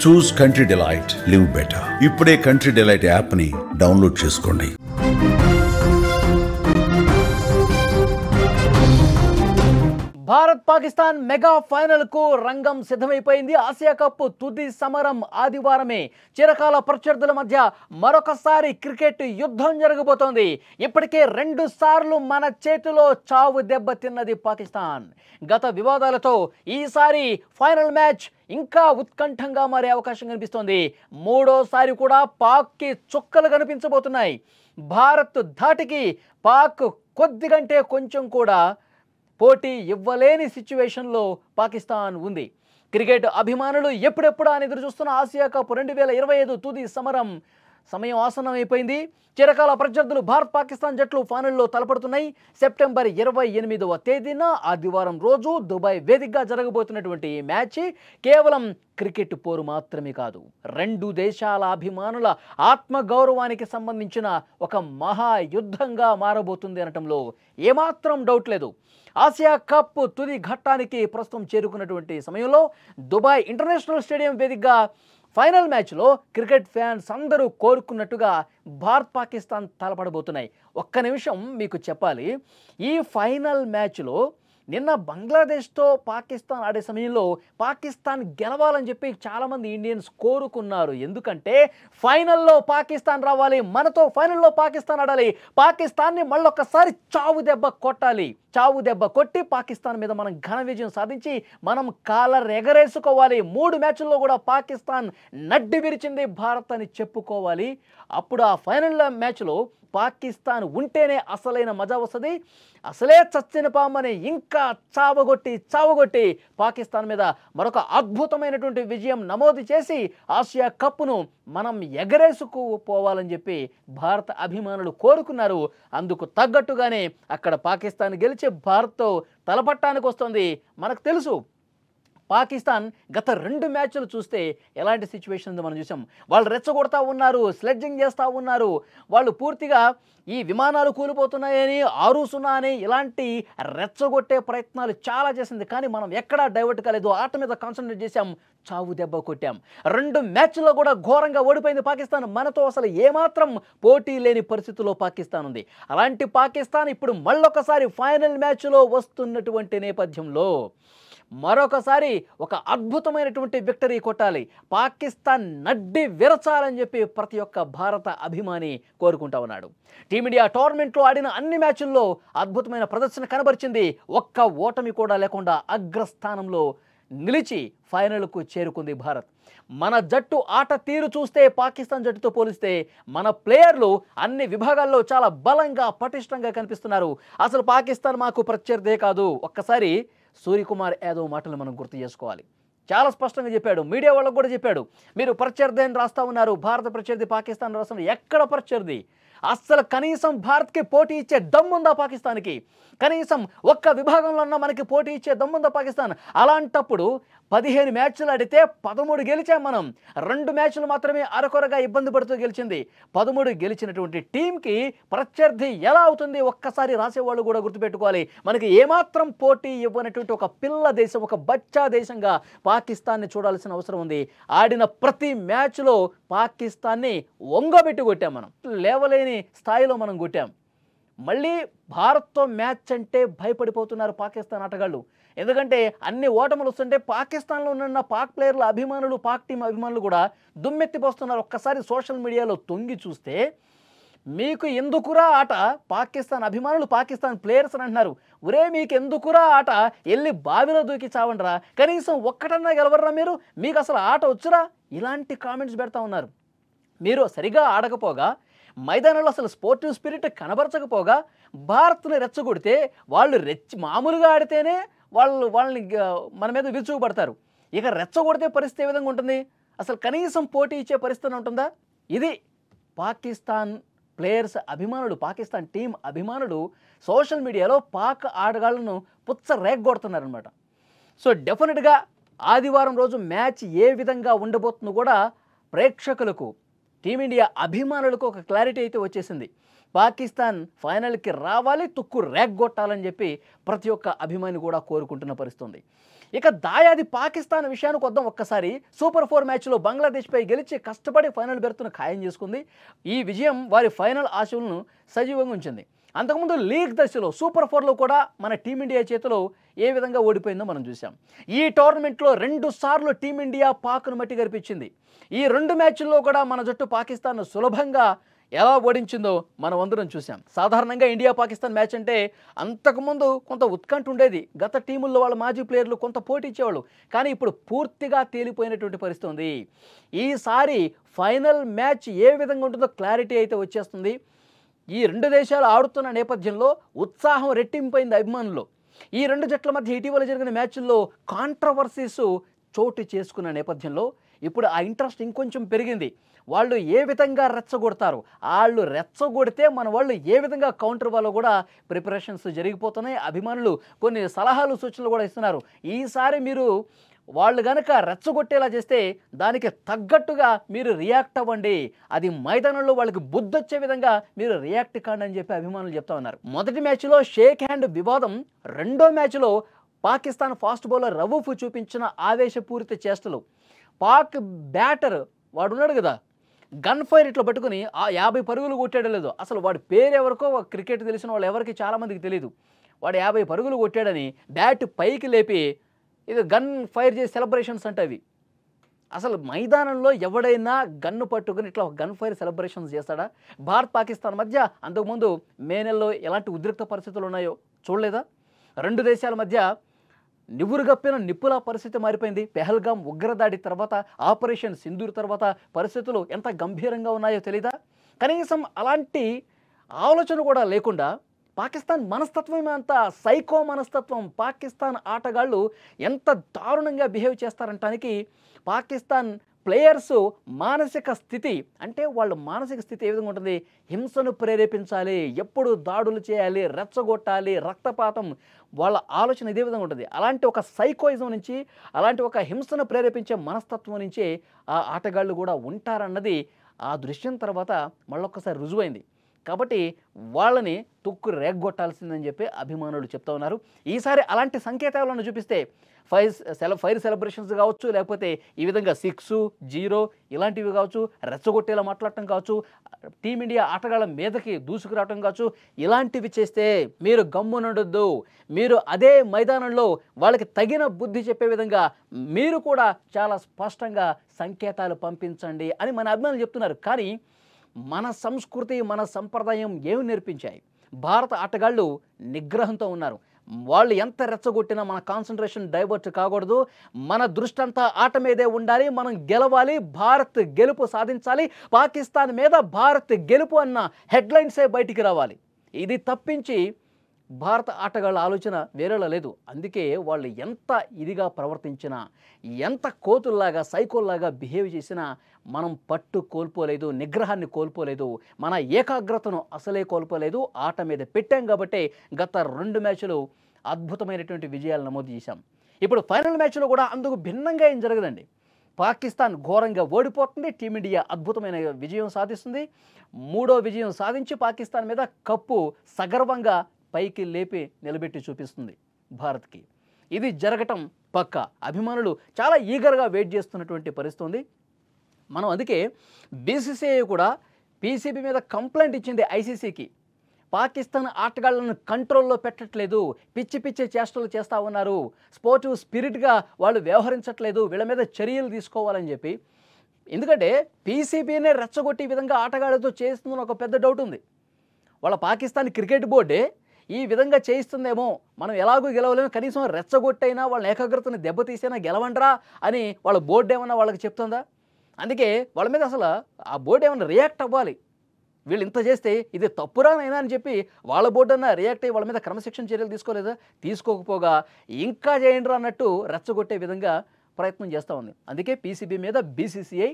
చూస్ country delight, live better. ఇప్పుడే country delight app ని download చేసుకోండి. భారత్ పాకిస్తాన్ మెగా ఫైనల్ కు రంగం సిద్ధమైపోయింది. ఆసియా కప్ తుది సమరం ఆదివారమే. చిరకాల ప్రత్యర్థుల మధ్య మరొకసారి క్రికెట్ యుద్ధం జరగబోతోంది. ఇప్పటికే 2 సార్లు మన చేతిలో చావు దెబ్బ తిన్నది పాకిస్తాన్. గత వివాదాలతో ఈసారి ఫైనల్ మ్యాచ్ ఇంకా ఉత్కంఠంగా మారే అవకాశం కనిపిస్తోంది. మూడోసారి కూడా పాక్కి చుక్కలు కనిపించబోతున్నాయి. భారత్ ధాటికి పాక్ కొద్దిగంటే కొంచెం కూడా పోటీ ఇవ్వలేని సిచ్యువేషన్లో పాకిస్తాన్ ఉంది. క్రికెట్ అభిమానులు ఎప్పుడెప్పుడు అని ఎదురు చూస్తున్న ఆసియా కప్ 2025 తుది సమయం ఆసన్నమైపోయింది. చిరకాల ప్రత్యర్థులు భారత్ పాకిస్తాన్ జట్లు ఫైనల్లో తలపడుతున్నాయి. సెప్టెంబర్ 28వ తేదీన ఆదివారం రోజు దుబాయ్ వేదికగా జరగబోతున్నటువంటి ఈ మ్యాచ్ కేవలం క్రికెట్ పోరు మాత్రమే కాదు, 2 దేశాల అభిమానుల ఆత్మగౌరవానికి సంబంధించిన ఒక మహాయుద్ధంగా మారబోతుంది అనటంలో ఏమాత్రం డౌట్ లేదు. ఆసియా కప్ తుది ఘట్టానికి ప్రస్తుతం చేరుకున్నటువంటి సమయంలో దుబాయ్ ఇంటర్నేషనల్ స్టేడియం వేదికగా ఫైనల్ మ్యాచ్లో క్రికెట్ ఫ్యాన్స్ అందరూ కోరుకున్నట్టుగా భారత్ పాకిస్తాన్ తలపడబోతున్నాయి. ఒక్క నిమిషం మీకు చెప్పాలి, ఈ ఫైనల్ మ్యాచ్లో నిన్న బంగ్లాదేశ్తో పాకిస్తాన్ ఆడే సమయంలో పాకిస్తాన్ గెలవాలని చెప్పి చాలామంది ఇండియన్స్ కోరుకున్నారు. ఎందుకంటే ఫైనల్లో పాకిస్తాన్ రావాలి, మనతో ఫైనల్లో పాకిస్తాన్ ఆడాలి, పాకిస్తాన్ని మళ్ళొక్కసారి చావు దెబ్బ కొట్టాలి, చావు దెబ్బ కొట్టి పాకిస్తాన్ మీద మనం ఘన విజయం సాధించి మనం కాలర్ ఎగరేసుకోవాలి. 3 మ్యాచ్ల్లో కూడా పాకిస్తాన్ నడ్డి విరిచింది భారత్ అని చెప్పుకోవాలి. అప్పుడు ఆ ఫైనల్ మ్యాచ్లో పాకిస్తాన్ ఉంటేనే అసలైన మజా వస్తుంది. అసలే చచ్చిన పామని ఇంకా చావగొట్టి పాకిస్తాన్ మీద మరొక అద్భుతమైనటువంటి విజయం నమోదు చేసి ఆసియా కప్ను మనం ఎగరేసుకుపోవాలని చెప్పి భారత అభిమానులు కోరుకున్నారు. అందుకు తగ్గట్టుగానే అక్కడ పాకిస్తాన్ గెలిచి భారత్తో తలపట్టానికి వస్తుంది. మనకు తెలుసు పాకిస్తాన్ గత 2 మ్యాచ్లు చూస్తే ఎలాంటి సిచ్యువేషన్ ఉందో మనం చూసాం. వాళ్ళు రెచ్చగొడతా ఉన్నారు, స్లెడ్జింగ్ చేస్తూ ఉన్నారు, వాళ్ళు పూర్తిగా ఈ విమానాలు కూలిపోతున్నాయని 6-0 అని ఇలాంటి రెచ్చగొట్టే ప్రయత్నాలు చాలా చేసింది. కానీ మనం ఎక్కడా డైవర్ట్ కాలేదు, ఆట మీద కాన్సన్ట్రేట్ చేశాం, చావు దెబ్బ కొట్టాం. 2 మ్యాచ్ల్లో కూడా ఘోరంగా ఓడిపోయింది పాకిస్తాన్. మనతో అసలు ఏమాత్రం పోటీ లేని పరిస్థితుల్లో పాకిస్తాన్ ఉంది. అలాంటి పాకిస్తాన్ ఇప్పుడు మళ్ళొకసారి ఫైనల్ మ్యాచ్లో వస్తున్నటువంటి నేపథ్యంలో మరొకసారి ఒక అద్భుతమైనటువంటి విక్టరీ కొట్టాలి, పాకిస్తాన్ నడ్డి విరచాలని చెప్పి ప్రతి ఒక్క భారత అభిమాని కోరుకుంటా ఉన్నాడు. టీమిండియా టోర్నమెంట్లో ఆడిన అన్ని మ్యాచ్ల్లో అద్భుతమైన ప్రదర్శన కనబరిచింది. ఒక్క ఓటమి కూడా లేకుండా అగ్రస్థానంలో నిలిచి ఫైనల్కు చేరుకుంది భారత్. మన జట్టు ఆట తీరు చూస్తే పాకిస్తాన్ జట్టుతో పోలిస్తే మన ప్లేయర్లు అన్ని విభాగాల్లో చాలా బలంగా పటిష్టంగా కనిపిస్తున్నారు. అసలు పాకిస్తాన్ మాకు ప్రత్యర్థే కాదు. ఒక్కసారి సూర్యకుమార్ యాదవ్ మాటలు మనం గుర్తు చేసుకోవాలి. చాలా స్పష్టంగా చెప్పాడు, మీడియా వాళ్ళకు కూడా చెప్పాడు, మీరు ప్రత్యర్థి అని రాస్తా ఉన్నారు, భారత ప్రత్యర్థి పాకిస్తాన్ రాస్తున్నారు. ఎక్కడ ప్రత్యర్థి? అస్సలు కనీసం భారత్కి పోటీ ఇచ్చే దమ్ముందా పాకిస్తాన్కి? కనీసం ఒక్క విభాగంలో ఉన్న మనకి పోటీ ఇచ్చే దమ్ముందా పాకిస్తాన్? అలాంటప్పుడు 15 మ్యాచ్లు ఆడితే 13 గెలిచాం మనం. 2 మ్యాచ్లు మాత్రమే అరకొరగా ఇబ్బంది పడుతూ గెలిచింది. 13 గెలిచినటువంటి టీంకి ప్రత్యర్థి ఎలా అవుతుంది? ఒక్కసారి రాసేవాళ్ళు కూడా గుర్తుపెట్టుకోవాలి. మనకి ఏమాత్రం పోటీ ఇవ్వనటువంటి ఒక పిల్ల దేశం, ఒక బచ్చా దేశంగా పాకిస్తాన్ని చూడాల్సిన అవసరం ఉంది. ఆడిన ప్రతి మ్యాచ్లో పాకిస్తాన్ని వంగబెట్టి కొట్టాం మనం, లేవలేని స్థాయిలో మనం కొట్టాం. మళ్ళీ భారత్తో మ్యాచ్ అంటే భయపడిపోతున్నారు పాకిస్తాన్ ఆటగాళ్ళు. ఎందుకంటే అన్ని ఓటములు వస్తుంటే పాకిస్తాన్లో ఉన్న పాక్ ప్లేయర్ల అభిమానులు, పాక్ టీం అభిమానులు కూడా దుమ్మెత్తిపోస్తున్నారు. ఒక్కసారి సోషల్ మీడియాలో తొంగి చూస్తే మీకు ఎందుకురా ఆట, పాకిస్తాన్ అభిమానులు పాకిస్తాన్ ప్లేయర్స్ అని అంటున్నారు. ఒరే మీకు ఎందుకురా ఆట, వెళ్ళి బావిలో దూకి చావండిరా, కనీసం ఒక్కటన్నా గెలవర్రా మీరు, మీకు అసలు ఆట వచ్చురా, ఇలాంటి కామెంట్స్ పెడతా ఉన్నారు. మీరు సరిగా ఆడకపోగా, మైదానంలో అసలు స్పోర్టివ్ స్పిరిట్ కనబరచకపోగా భారత్ని రెచ్చగొడితే వాళ్ళు మామూలుగా ఆడితేనే వాళ్ళని మన మీద విరుచుకుపడతారు. ఇక రెచ్చగొడితే పరిస్థితి ఏ విధంగా ఉంటుంది? అసలు కనీసం పోటీ ఇచ్చే పరిస్థితి ఉంటుందా? ఇది పాకిస్తాన్ ప్లేయర్స్ అభిమానులు, పాకిస్తాన్ టీం అభిమానులు సోషల్ మీడియాలో పాక్ ఆటగాళ్లను పుచ్చ రేగ్గొడుతున్నారనమాట. సో డెఫినెట్గా ఆదివారం రోజు మ్యాచ్ ఏ విధంగా ఉండబోతుందో కూడా ప్రేక్షకులకు, టీమిండియా అభిమానులకు ఒక క్లారిటీ అయితే వచ్చేసింది. పాకిస్తాన్ ఫైనల్కి రావాలి, తుక్కు రేగ్గొట్టాలని చెప్పి ప్రతి ఒక్క అభిమాని కూడా కోరుకుంటున్న పరిస్థితి ఉంది. ఇక దాయాది పాకిస్తాన్ విషయానికి వద్దాం ఒక్కసారి. సూపర్ 4 మ్యాచ్లో బంగ్లాదేశ్పై గెలిచి కష్టపడి ఫైనల్ బెర్త్ను ఖాయం చేసుకుంది. ఈ విజయం వారి ఫైనల్ ఆశలను సజీవంగా ఉంచింది. అంతకుముందు లీగ్ దశలో సూపర్ 4లో కూడా మన టీమిండియా చేతిలో ఏ విధంగా ఓడిపోయిందో మనం చూసాం. ఈ టోర్నమెంట్లో 2 సార్లు టీమిండియా పాక్ను మట్టి గరిపించింది. ఈ 2 మ్యాచ్ల్లో కూడా మన జట్టు పాకిస్తాన్ను సులభంగా ఎలా ఓడించిందో మనం అందరం చూసాం. సాధారణంగా ఇండియా పాకిస్తాన్ మ్యాచ్ అంటే అంతకుముందు కొంత ఉత్కంఠ ఉండేది. గత టీముల్లో వాళ్ళ మాజీ ప్లేయర్లు కొంత పోటీ ఇచ్చేవాళ్ళు. కానీ ఇప్పుడు పూర్తిగా తేలిపోయినటువంటి పరిస్థితి ఉంది. ఈసారి ఫైనల్ మ్యాచ్ ఏ విధంగా ఉంటుందో క్లారిటీ అయితే వచ్చేస్తుంది. ఈ 2 దేశాలు ఆడుతున్న నేపథ్యంలో ఉత్సాహం రెట్టింపైంది అభిమానులు. ఈ 2 జట్ల మధ్య ఇటీవల జరిగిన మ్యాచ్ల్లో కాంట్రవర్సీస్ చోటు చేసుకున్న నేపథ్యంలో ఇప్పుడు ఆ ఇంట్రెస్ట్ ఇంకొంచెం పెరిగింది. వాళ్ళు ఏ విధంగా రెచ్చగొడతారు, వాళ్ళు రెచ్చగొడితే మన వాళ్ళు ఏ విధంగా కౌంటర్ ఇవ్వాలో కూడా ప్రిపరేషన్స్ జరిగిపోతున్నాయి. అభిమానులు కొన్ని సలహాలు సూచనలు కూడా ఇస్తున్నారు. ఈసారి మీరు వాళ్ళు కనుక రెచ్చగొట్టేలా చేస్తే దానికి తగ్గట్టుగా మీరు రియాక్ట్ అవ్వండి, అది మైదానంలో వాళ్ళకి బుద్ధొచ్చే విధంగా మీరు రియాక్ట్ కాండి అని చెప్పి అభిమానులు చెప్తా ఉన్నారు. మొదటి మ్యాచ్లో షేక్ హ్యాండ్ వివాదం, రెండో మ్యాచ్లో పాకిస్తాన్ ఫాస్ట్ బౌలర్ రవూఫ్ చూపించిన ఆవేశపూరిత చేష్టలు. పాక్ బ్యాటర్ వాడు ఉన్నాడు కదా, గన్ ఫైర్ ఇట్లా పట్టుకుని ఆ 50 పరుగులు కొట్టాడో లేదో, అసలు వాడి పేరు ఎవరికో క్రికెట్ తెలిసిన వాళ్ళు ఎవరికి చాలామందికి తెలియదు. వాడు 50 పరుగులు కొట్టాడని బ్యాట్ పైకి లేపి ఇది గన్ ఫైర్ చేసి సెలబ్రేషన్స్ అంటే అవి. అసలు మైదానంలో ఎవడైనా గన్ను పట్టుకుని ఇట్లా గన్ ఫైర్ సెలబ్రేషన్స్ చేస్తాడా? భారత్ పాకిస్తాన్ మధ్య అంతకుముందు మే నెలలో ఎలాంటి ఉద్రిక్త పరిస్థితులు ఉన్నాయో చూడలేదా? 2 దేశాల మధ్య నివురుగప్పిన నిప్పుల పరిస్థితి మారిపోయింది. పెహల్గాం ఉగ్రదాడి తర్వాత, ఆపరేషన్ సింధూర్ తర్వాత పరిస్థితులు ఎంత గంభీరంగా ఉన్నాయో తెలీదా? కనీసం అలాంటి ఆలోచన కూడా లేకుండా పాకిస్తాన్ మనస్తత్వం అంత సైకో మనస్తత్వం. పాకిస్తాన్ ఆటగాళ్ళు ఎంత దారుణంగా బిహేవ్ చేస్తారంటానికి పాకిస్తాన్ ప్లేయర్స్ మానసిక స్థితి, అంటే వాళ్ళ మానసిక స్థితి ఏ విధంగా ఉంటుంది? హింసను ప్రేరేపించాలి, ఎప్పుడు దాడులు చేయాలి, రెచ్చగొట్టాలి, రక్తపాతం, వాళ్ళ ఆలోచన ఇదే విధంగా ఉంటుంది. అలాంటి ఒక సైకోయిజం నుంచి, అలాంటి ఒక హింసను ప్రేరేపించే మనస్తత్వం నుంచే ఆ ఆటగాళ్ళు కూడా ఉంటారన్నది ఆ దృశ్యం తర్వాత మళ్ళొక్కసారి రుజువైంది. కాబట్టి వాళ్ళని తుక్కు రేగ్గొట్టాల్సిందని చెప్పి అభిమానులు చెప్తా ఉన్నారు. ఈసారి అలాంటి సంకేతాలను చూపిస్తే ఫైర్ సెలబ్రేషన్స్ కావచ్చు, లేకపోతే ఈ విధంగా 6, 0 ఇలాంటివి కావచ్చు, రెచ్చగొట్టేలా మాట్లాడటం కావచ్చు, టీమిండియా ఆటగాళ్ళ మీదకి దూసుకురావటం కావచ్చు, ఇలాంటివి చేస్తే మీరు గమ్మునుండొద్దు, మీరు అదే మైదానంలో వాళ్ళకి తగిన బుద్ధి చెప్పే విధంగా మీరు కూడా చాలా స్పష్టంగా సంకేతాలు పంపించండి అని మన అభిమానులు చెప్తున్నారు. కానీ మన సంస్కృతి, మన సంప్రదాయం ఏమి నేర్పించాయి? భారత ఆటగాళ్ళు నిగ్రహంతో ఉన్నారు. వాళ్ళు ఎంత రెచ్చగొట్టినా మన కాన్సన్ట్రేషన్ డైవర్ట్ కాకూడదు, మన దృష్టి అంతా ఆట మీదే ఉండాలి, మనం గెలవాలి, భారత్ గెలుపు సాధించాలి, పాకిస్తాన్ మీద భారత్ గెలుపు అన్న హెడ్లైన్సే బయటికి రావాలి. ఇది తప్పించి భారత ఆటగాళ్ళ ఆలోచన వేరేలా లేదు. అందుకే వాళ్ళు ఎంత ఇదిగా ప్రవర్తించినా, ఎంత కోతుల్లాగా సైకోల్లాగా బిహేవ్ చేసినా మనం పట్టు కోల్పోలేదు, నిగ్రహాన్ని కోల్పోలేదు, మన ఏకాగ్రతను అసలే కోల్పోలేదు. ఆట మీద పెట్టాం కాబట్టి గత 2 మ్యాచ్లు అద్భుతమైనటువంటి విజయాలు నమోదు చేశాం. ఇప్పుడు ఫైనల్ మ్యాచ్లో కూడా అందుకు భిన్నంగా ఏం జరగదండి. పాకిస్తాన్ ఘోరంగా ఓడిపోతుంది, టీమిండియా అద్భుతమైన విజయం సాధిస్తుంది. 3వ విజయం సాధించి పాకిస్తాన్ మీద కప్పు సగర్వంగా పైకి లేపి నిలబెట్టి చూపిస్తుంది భారత్కి. ఇది జరగటం పక్క. అభిమానులు చాలా ఈగర్గా వెయిట్ చేస్తున్నటువంటి పరిస్థితి ఉంది. మనం అందుకే బీసీసీఐ కూడా పీసీబీ మీద కంప్లైంట్ ఇచ్చింది ఐసీసీకి. పాకిస్తాన్ ఆటగాళ్లను కంట్రోల్లో పెట్టట్లేదు, పిచ్చి పిచ్చి చేష్టలు చేస్తూ ఉన్నారు, స్పోర్టివ్ స్పిరిట్గా వాళ్ళు వ్యవహరించట్లేదు, వీళ్ళ మీద చర్యలు తీసుకోవాలని చెప్పి. ఎందుకంటే పీసీబీనే రెచ్చగొట్టి ఈ విధంగా ఆటగాళ్లతో చేస్తుందని ఒక పెద్ద డౌట్ ఉంది. వాళ్ళ పాకిస్తాన్ క్రికెట్ బోర్డే ఈ విధంగా చేయిస్తుందేమో, మనం ఎలాగూ గెలవలేము, కనీసం రెచ్చగొట్టైనా వాళ్ళ ఏకాగ్రతను దెబ్బతీసైనా గెలవండ్రా అని వాళ్ళ బోర్డు ఏమన్నా వాళ్ళకి చెప్తుందా? అందుకే వాళ్ళ మీద అసలు ఆ బోర్డు ఏమన్నా రియాక్ట్ అవ్వాలి. వీళ్ళు ఇంత చేస్తే ఇది తప్పురానైనా అని చెప్పి వాళ్ళ బోర్డు అన్న రియాక్ట్ అయ్యి వాళ్ళ మీద క్రమశిక్షణ చర్యలు తీసుకోలేదా? తీసుకోకపోగా ఇంకా చేయండి అన్నట్టు రెచ్చగొట్టే విధంగా ప్రయత్నం చేస్తూ ఉంది. అందుకే పీసీబీ మీద బీసీసీఐ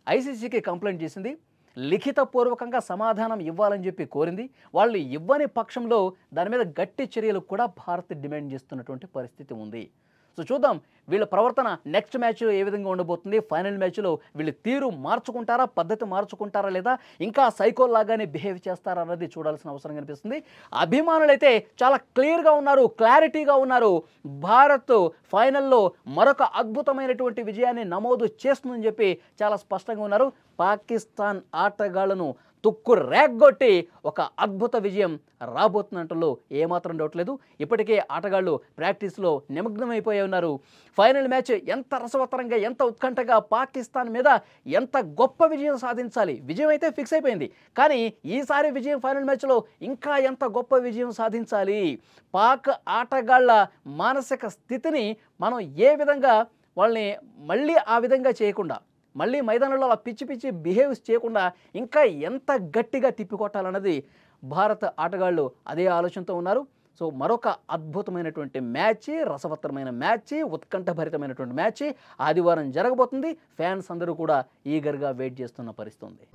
ఐసీసీకి కంప్లైంట్ చేసింది. లిఖితపూర్వకంగా సమాధానం ఇవ్వాలని చెప్పి కోరింది. వాళ్ళు ఇవ్వని పక్షంలో దాని మీద గట్టి చర్యలు కూడా భారత్ డిమాండ్ చేస్తున్నటువంటి పరిస్థితి ఉంది. సో చూద్దాం వీళ్ళ ప్రవర్తన నెక్స్ట్ మ్యాచ్లో ఏ విధంగా ఉండబోతుంది, ఫైనల్ మ్యాచ్లో వీళ్ళు తీరు మార్చుకుంటారా, పద్ధతి మార్చుకుంటారా, లేదా ఇంకా సైకోల్ లాగానే బిహేవ్ చేస్తారా అన్నది చూడాల్సిన అవసరం కనిపిస్తుంది. అభిమానులు అయితే చాలా క్లియర్గా ఉన్నారు, క్లారిటీగా ఉన్నారు. భారత్ ఫైనల్లో మరొక అద్భుతమైనటువంటి విజయాన్ని నమోదు చేస్తుందని చెప్పి చాలా స్పష్టంగా ఉన్నారు. పాకిస్తాన్ ఆటగాళ్లను తుక్కు రేగ్గొట్టి ఒక అద్భుత విజయం రాబోతున్నట్లు ఏమాత్రం డౌట్ లేదు. ఇప్పటికే ఆటగాళ్ళు ప్రాక్టీస్లో నిమగ్నమైపోయి ఉన్నారు. ఫైనల్ మ్యాచ్ ఎంత రసవత్తరంగా, ఎంత ఉత్కంఠగా, పాకిస్తాన్ మీద ఎంత గొప్ప విజయం సాధించాలి. విజయం అయితే ఫిక్స్ అయిపోయింది, కానీ ఈసారి విజయం ఫైనల్ మ్యాచ్లో ఇంకా ఎంత గొప్ప విజయం సాధించాలి. పాక్ ఆటగాళ్ల మానసిక స్థితిని మనం ఏ విధంగా వాళ్ళని మళ్ళీ ఆ విధంగా చేయకుండా, మళ్ళీ మైదానంలో అలా పిచ్చి పిచ్చి బిహేవ్స్ చేయకుండా ఇంకా ఎంత గట్టిగా తిప్పికొట్టాలన్నది భారత ఆటగాళ్ళు అదే ఆలోచనతో ఉన్నారు. సో మరొక అద్భుతమైనటువంటి మ్యాచ్, రసవత్తరమైన మ్యాచ్, ఉత్కంఠభరితమైనటువంటి మ్యాచ్ ఆదివారం జరగబోతుంది. ఫ్యాన్స్ అందరూ కూడా ఈగర్గా వెయిట్ చేస్తున్న పరిస్థితి ఉంది.